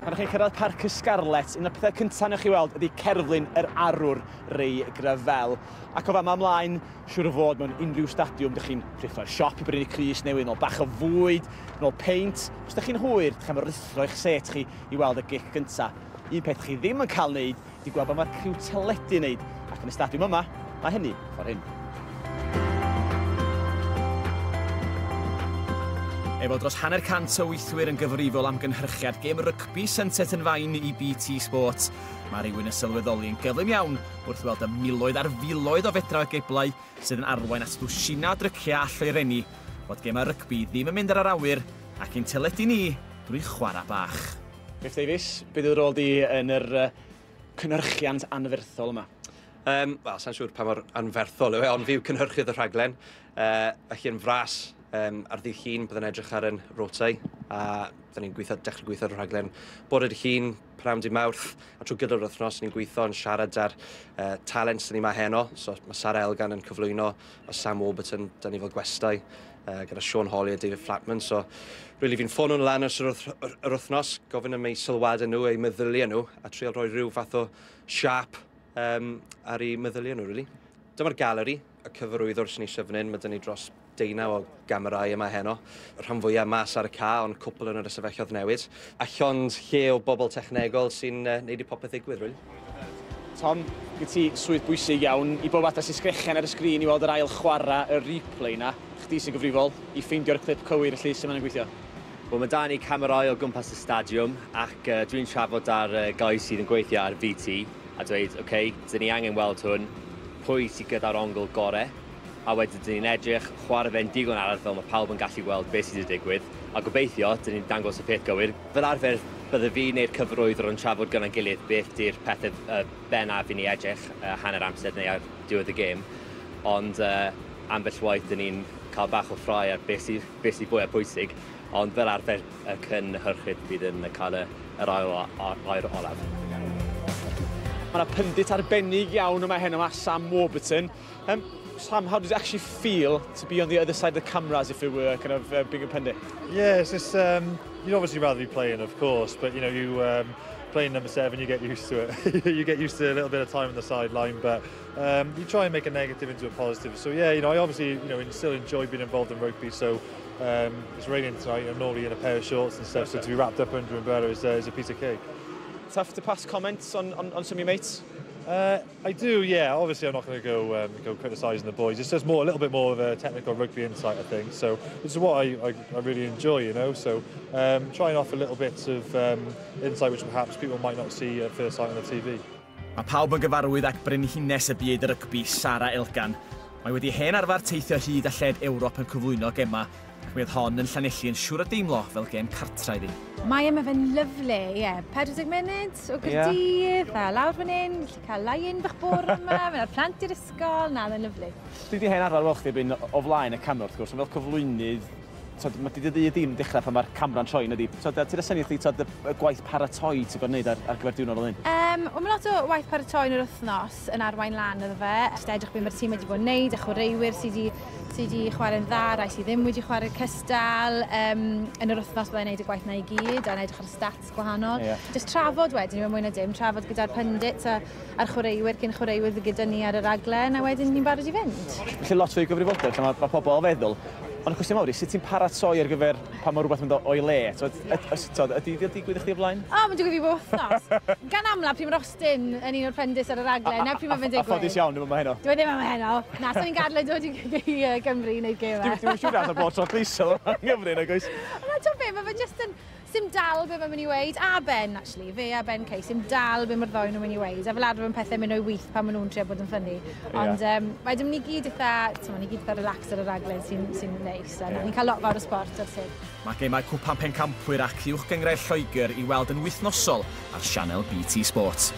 Pan chi'n cyrraedd Mharc Y Scarlets, un o'r pethau cyntaf newch chi weld ydy cerflun yr arwr rei gryfel. Ac o fama ymlaen, siŵr o fod mewn unrhyw stadiwm, ydych chi'n rithro'r siop i brynu crys newydd, nôl bach o fwyd, nôl peint. Os ydych chi'n hwyr, ydych chi'n rithro eich set chi i weld y gic gyntaf. Un peth chi ddim yn cael wneud, ydy gweld bod mae'r criw teledu wneud. Ac yn y stadiwm yma, mae hynny ffordd hyn. Efo dros hanner cant o weithwyr yn gyfrifol am gynhyrchiad gêm rygbi Sunset yn fain i BT Sport. Mae rhywun yn sylweddoli yn gyflym iawn wrth weld y miloedd ar filoedd o fedra o geblau sydd yn arwain at ddwsina o dryciau all o'i reni, fod gemau rygbi ddim yn mynd ar yr awyr ac yn teledu ni drwy chwarae bach. Griff Davies, beth yw'r rôl di yn yr cynhyrchiant anferthol yma? Wel, sa'n siŵr pa mor anferthol yw e, ond fi yw cynhyrchydd y rhaglen. Felly yn fras, ar ddydd Llun byddai'n edrych ar yn rotau, a byddwn ni'n dechrau gweithio ar y rhaglen bore dydd Llun, pnawn dydd Mawrth, a trwy gyda'r wythnos ni'n gweithio yn siarad ar talent sy'n ni mae Heno, so mae Sarah Elgan yn cyflwyno, a Sam Warburton, da ni fel gwestai, gyda Sean Hawley a David Flatman, so really fi'n ffôn nhw'n lan yr wythnos, gofyn am eu sylwadau nhw, eu meddyliau nhw, a trial rhoi rhyw fath o siap ar eu meddyliau nhw, really. Dyma'r galeri, y cyfarwyddwr sy'n eisiau fan hyn, mae dyn ni dros 19 o camerau yma Heno. Rhan fwyaf mas ar y ca, ond cwpl yn yr ysefelliodd newid. A llond lle o bobl technegol sy'n neud i popeth ddigwydd, really. Tom, gyda ti swydd bwysig iawn i bob atas i sgrechian ar y sgrin i weld yr ail chwarae, y replay na. Chdi sy'n gyfrifol i ffeindio'r clip cywir y llys sy'n mynd yn gweithio. Wel, mae da ni camerau o gwmpas y stadiwm ac dwi'n trafod ar guys sydd yn gweithio ar VT a dweud, OK, dyn ni angen weld hwn, pwy sydd gyda'r ongl gorau, a wedyn dyn ni'n edrych chwarae fe'n digon arall fel mae pawb yn gallu gweld beth sydd wedi digwydd, a gobeithio, dyn ni'n dangos y peth gywir. Fel arfer, bydde fi neu'r cyfarwyddwr yn trafod gyda'n gilydd beth di'r pethau bennaf i ni edrych hanner amser neu ar diwedd y gêm, ond ambell waith dyn ni'n cael bach o ffrai ar beth sydd fwyaf pwysig, ond fel arfer y cynhyrchyd bydd yn cael yr air olaf. Mae yna pundit arbennig iawn yma Heno yma, Sam Warburton. Sam, how does it actually feel to be on the other side of the cameras, if it were kind of being a pundit? Yeah, it's just, you'd obviously rather be playing, of course, but you playing number 7, you get used to it. You get used to a little bit of time on the sideline, but you try and make a negative into a positive. So yeah, I obviously, still enjoy being involved in rugby. So it's raining tonight. I'm normally in a pair of shorts and stuff, so to be wrapped up under an umbrella is a piece of cake. Tough to pass comments on some of your mates? I do, yeah. Obviously, I'm not going to go criticising the boys. It's just a little bit more of a technical rugby insight, I think. So it's what I really enjoy, So trying off a little bit of insight which perhaps people might not see at first sight on the TV. Mae pawb yn gyfarwydd ac brenhines y byd y rygbi, Sarah Elgan. Mae wedi hen arfer teithio hyd a lled Ewrop yn cyflwyno gema, ac mi oedd hon yn Llanelli yn siŵr o deimlo fel gem cartra iddi. Mae yma fe'n lyflu, 40 munud o Gaerdydd, a lawr fan hyn, gallu cael lain bach bore yma, fe'n plant i'r ysgol, na, fe'n lyflu. Dwi wedi hen arfer weld chdi byn o flaen y camera, wrth gwrs, ond fel cyflwynydd, mae di dy ddim dechrau pan mae'r camera'n troi, ydy. Ti'n syniad chdi y gwaith paratoi ti'n gwneud ar gyfer diwrnod fel hyn? Mae lot o waith paratoi yn yr wythnos yn arwain lan iddo fe. Jyst edrych beth mae'r tîm wedi bod yn gwneud, y chwaraewyr sydd wedi chwarae'n dda, rai sydd ddim wedi chwarae cystal. Yn yr wythnos byddai'n gwneud y gwaith na i gyd, a'n edrych ar stats gwahanol. Jyst trafod wedyn, ni'n mwy na dim, trafod gyda'r pundits a'r chwaraewyr cyn chwaraewyr gyda ni ar y raglen, a wedyn ni'n barod i fynd. Felly lot fwy gyfrifoldeb, lle mae pobl o feddwl. Ond y cwestiwn mawr i, sut ti'n paratoi ar gyfer pan mae rhywbeth yn dod o'i le? Ydy digwydd i chdi o blaen? Mae'n digwydd i bob wythnos. Gan amla, pryd mae'r ostyn yn un o'r pendis ar y raglen, na pryd mae'n digwydd. A ffodus iawn, ddim yma Heno? Dwi ddim yma Heno. Na, sa'n ni'n gadle dod i Gymru i wneud gema. Dwi'n siŵr as o bod tro pleisol yma yn Gymru, nag oes? Na, ti'n be, mae fe jyst yn sim dal be mae'n mynd i weid, a Ben, actually, fe a Ben Cay, sim dal be mae'r ddoi nhw'n mynd i weid, a fel arfer yn pethau mynd o'i wyth pan maen nhw'n trio bod yn ffynnu. Ond wedyn ni gyd eitha relax ar y raglen sy'n neis, a ni'n cael lot fawr o sport ar sydd. Mae gemau cwpan pencampwyr ac uwch gyngrau Lloegr i weld yn wythnosol ar sianel BT Sport.